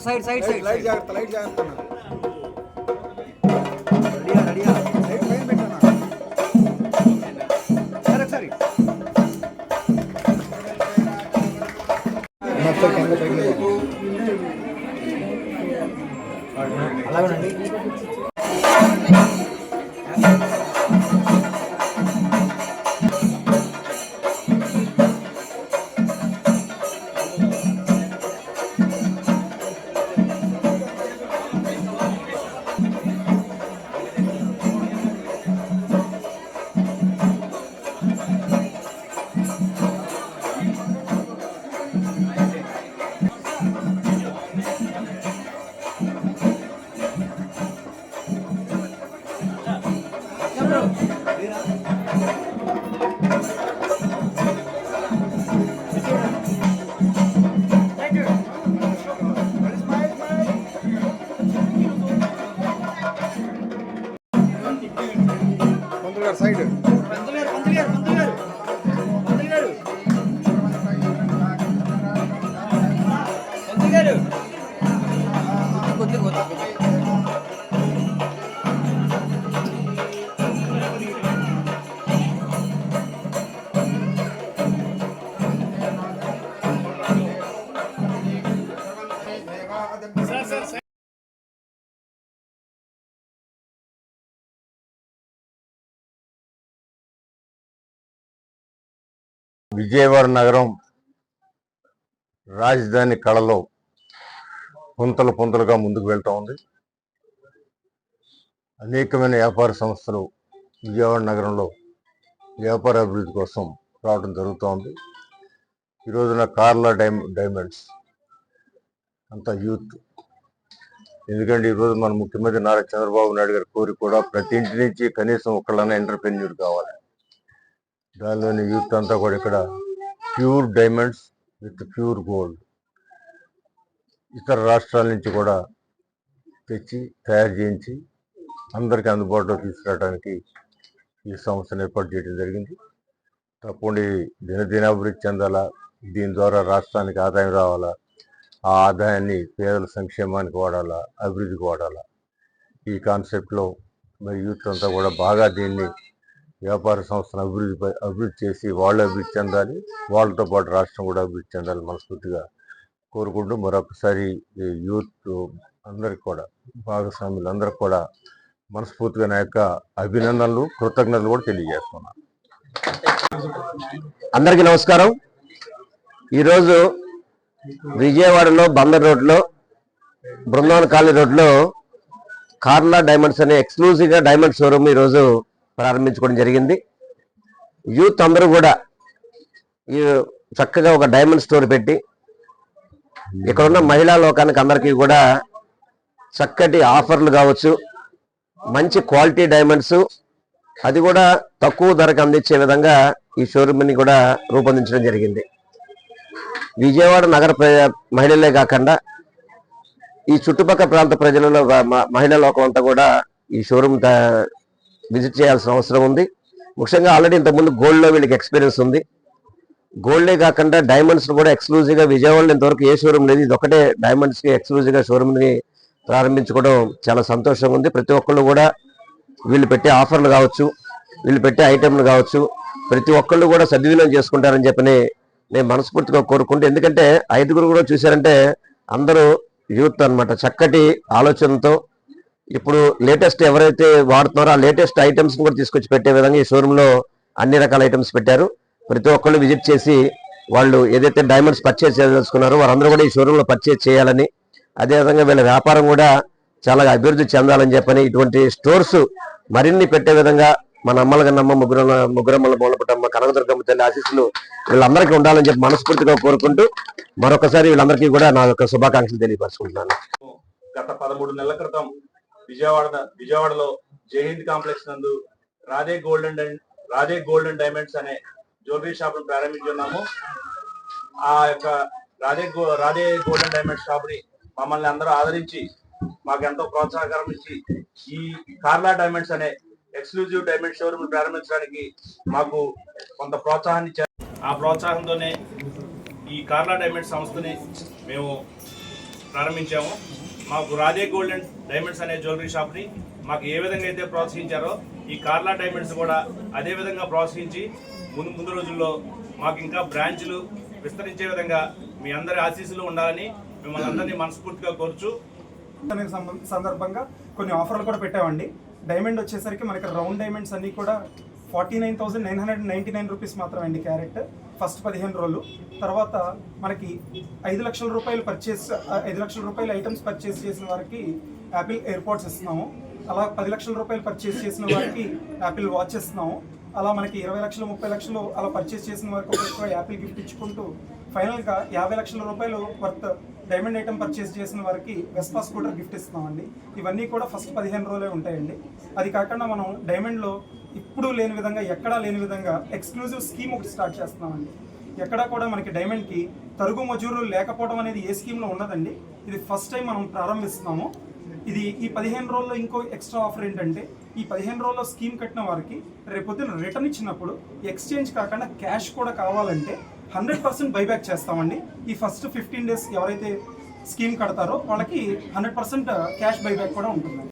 Side side side light जागता radio radio light पైన పెట్టనా సరే మొత్తం కింద పైకి అలాగేనండి సైడ్ విజయవాడ నగరం రాజధాని కళలో పుంతలు పుంతలుగా ముందుకు వెళ్తూ ఉంది. అనేకమైన వ్యాపార సంస్థలు విజయవాడ నగరంలో వ్యాపార అభివృద్ధి కోసం రావడం జరుగుతూ ఉంది. ఈ రోజున కార్లా డైమండ్స్ అంతా యూత్. ఎందుకంటే ఈరోజు మన ముఖ్యమంత్రి నారా చంద్రబాబు నాయుడు గారి కోరిక కూడా ప్రతి ఇంటి నుంచి కనీసం ఒకళ్ళన్నా ఎంటర్‌ప్రెన్యూర్ కావాలి. దానిలోని యూత్ అంతా కూడా ఇక్కడ pure diamonds with pure gold ఇతర రాష్ట్రాల నుంచి కూడా తెచ్చి తయారు చేయించి అందరికీ అందుబాటులో తీసుకురావడానికి ఈ సంస్థను ఏర్పాటు చేయడం జరిగింది. తప్పకుండా దినదినాభివృద్ధి చెందాలా, దీని ద్వారా రాష్ట్రానికి ఆదాయం రావాలా, ఆ ఆదాయాన్ని పేదల సంక్షేమానికి వాడాలా, అభివృద్ధికి వాడాలా. ఈ కాన్సెప్ట్లో మరి యూత్ అంతా కూడా బాగా దీన్ని వ్యాపార సంస్థను అభివృద్ధి చేసి వాళ్ళు అభివృద్ధి చెందాలి, వాళ్ళతో పాటు రాష్ట్రం కూడా అభివృద్ధి చెందాలి మనస్ఫూర్తిగా కోరుకుంటూ మరొకసారి ఈ యూత్ అందరికి కూడా భాగస్వాములందరికీ కూడా మనస్ఫూర్తిగా నా యొక్క అభినందనలు, కృతజ్ఞతలు కూడా తెలియజేస్తున్నాను. అందరికీ నమస్కారం. ఈరోజు విజయవాడలో బందర్ రోడ్లో బృందావన్ కాలనీ రోడ్లో కార్లా డైమండ్స్ అనే ఎక్స్క్లూజివ్గా డైమండ్ షోరూమ్ ఈరోజు ప్రారంభించుకోవడం జరిగింది. యూత్ అందరూ కూడా ఈ చక్కగా ఒక డైమండ్ స్టోర్ పెట్టి ఇక్కడున్న మహిళా లోకానికి అందరికీ కూడా చక్కటి ఆఫర్లు కావచ్చు, మంచి క్వాలిటీ డైమండ్స్, అది కూడా తక్కువ ధరకు అందించే విధంగా ఈ షోరూమ్ని కూడా రూపొందించడం జరిగింది. విజయవాడ నగర మహిళలే కాకుండా ఈ చుట్టుపక్కల ప్రాంత ప్రజలలో మహిళా లోకం అంతా కూడా ఈ షోరూమ్ విజిట్ చేయాల్సిన అవసరం ఉంది. ముఖ్యంగా ఆల్రెడీ ఇంతకుముందు గోల్డ్లో వీళ్ళకి ఎక్స్పీరియన్స్ ఉంది. గోల్డే కాకుండా డైమండ్స్ కూడా ఎక్స్క్లూజివ్గా విజయవాడలో ఇంతవరకు ఏ షోరూమ్ లేదు. ఇది ఒకటే డైమండ్స్కి ఎక్స్క్లూజివ్గా షోరూమ్ని ప్రారంభించుకోవడం చాలా సంతోషంగా ఉంది. ప్రతి ఒక్కళ్ళు కూడా వీళ్ళు పెట్టే ఆఫర్లు కావచ్చు, వీళ్ళు పెట్టే ఐటెంలు కావచ్చు, ప్రతి ఒక్కళ్ళు కూడా సద్వినియోగం చేసుకుంటారని చెప్పని నేను మనస్ఫూర్తిగా కోరుకుంటూ, ఎందుకంటే ఐదుగురు కూడా చూశారంటే అందరూ యూత్ అనమాట. చక్కటి ఆలోచనతో ఇప్పుడు లేటెస్ట్ ఎవరైతే వాడుతున్నారో ఆ లేటెస్ట్ ఐటమ్స్ కూడా తీసుకొచ్చి పెట్టే విధంగా ఈ షోరూంలో అన్ని రకాల ఐటమ్స్ పెట్టారు. ప్రతి ఒక్కళ్ళు విజిట్ చేసి వాళ్ళు ఏదైతే డైమండ్స్ పర్చేజ్ చేయదలుచుకున్నారో వారందరూ కూడా ఈ షోరూంలో పర్చేజ్ చేయాలని, అదేవిధంగా వీళ్ళ వ్యాపారం కూడా చాలా అభివృద్ధి చెందాలని చెప్పని ఇటువంటి స్టోర్స్ మరిన్ని పెట్టే విధంగా మన అమ్మల కన్నమ్మ ముగ్గురమ్మల మూలపటమ్మ కనకదుర్గమ్మ తల్లి ఆశీస్సులు వీళ్ళందరికీ ఉండాలని చెప్పి మనస్ఫూర్తిగా కోరుకుంటూ మరొకసారి వీళ్ళందరికీ కూడా నా యొక్క శుభాకాంక్షలు తెలియపరుచుకుంటున్నాను. గత 13 నెలల క్రితం విజయవాడలో జైహింద్ కాంప్లెక్స్ నందు రాధే గోల్డెన్ డైమండ్స్ అనే జ్యువెలరీ షాప్ ప్రారంభించున్నాము. ఆ యొక్క రాధే గోల్డెన్ డైమండ్స్ షాప్ ని మమ్మల్ని అందరూ ఆదరించి మాకు ఎంతో ప్రోత్సాహకరం ఇచ్చి ఈ కార్లా డైమండ్స్ అనే ఎక్స్క్లూజివ్ డైమండ్ షోరూమ్ ప్రారంభించడానికి మాకు కొంత ప్రోత్సాహాన్ని ఇచ్చారు. ఆ ప్రోత్సాహంతోనే ఈ కార్లా డైమండ్స్ సంస్థని మేము ప్రారంభించాము. మాకు రాధే గోల్డెన్ డైమండ్స్ అనే జ్యువెలరీ షాప్ని మాకు ఏ విధంగా అయితే ప్రోత్సహించారో ఈ కార్లా డైమండ్స్ కూడా అదే విధంగా ప్రోత్సహించి ముందు రోజుల్లో మాకు ఇంకా బ్రాంచ్లు విస్తరించే విధంగా మీ అందరి ఆశీస్సులు ఉండాలని మిమ్మల్ని అందరినీ మనస్ఫూర్తిగా కోరుచు సందర్భంగా కొన్ని ఆఫర్లు కూడా పెట్టామండి. డైమండ్ వచ్చేసరికి మనకి రౌండ్ డైమండ్స్ అన్నీ కూడా 49,999 రూపీస్ మాత్రమే అండి క్యారెట్ ఫస్ట్ 15 రోజులు. తర్వాత మనకి 5 లక్షల రూపాయలు 5 లక్షల రూపాయల ఐటమ్స్ పర్చేస్ చేసిన వారికి యాపిల్ ఎయిర్పోర్ట్స్ ఇస్తున్నాము. అలా 10 లక్షల రూపాయలు పర్చేస్ చేసిన వారికి యాపిల్ వాచ్ ఇస్తున్నాము. అలా మనకి 20 లక్షలు 30 లక్షలు అలా పర్చేస్ చేసిన వారికి ఒక యాపిల్ గిఫ్ట్ ఇచ్చుకుంటూ ఫైనల్గా 50 లక్షల రూపాయలు వర్త్ డైమండ్ ఐటమ్ పర్చేస్ చేసిన వారికి వెస్పా స్కూటర్ గిఫ్ట్ ఇస్తున్నామండి. ఇవన్నీ కూడా ఫస్ట్ 15 రోజులే ఉంటాయండి. అది కాకుండా మనం డైమండ్లో ఇప్పుడు లేని విధంగా ఎక్కడా లేని విధంగా ఎక్స్క్లూజివ్ స్కీమ్ ఒకటి స్టార్ట్ చేస్తున్నామండి. ఎక్కడా కూడా మనకి డైమండ్కి తరుగు మజూరు లేకపోవడం అనేది ఏ స్కీమ్లో ఉన్నదండి. ఇది ఫస్ట్ టైం మనం ప్రారంభిస్తున్నాము. ఇది ఈ 15 రోజుల్లో ఇంకో ఎక్స్ట్రా ఆఫర్ ఏంటంటే ఈ 15 రోజుల్లో స్కీమ్ కట్టిన వారికి రేపొద్దున రిటర్న్ ఇచ్చినప్పుడు ఎక్స్చేంజ్ కాకుండా క్యాష్ కూడా కావాలంటే 100% బైబ్యాక్ చేస్తామండి. ఈ ఫస్ట్ 15 డేస్ ఎవరైతే స్కీమ్ కడతారో వాళ్ళకి 100% క్యాష్ బైబ్యాక్ కూడా ఉంటుంది.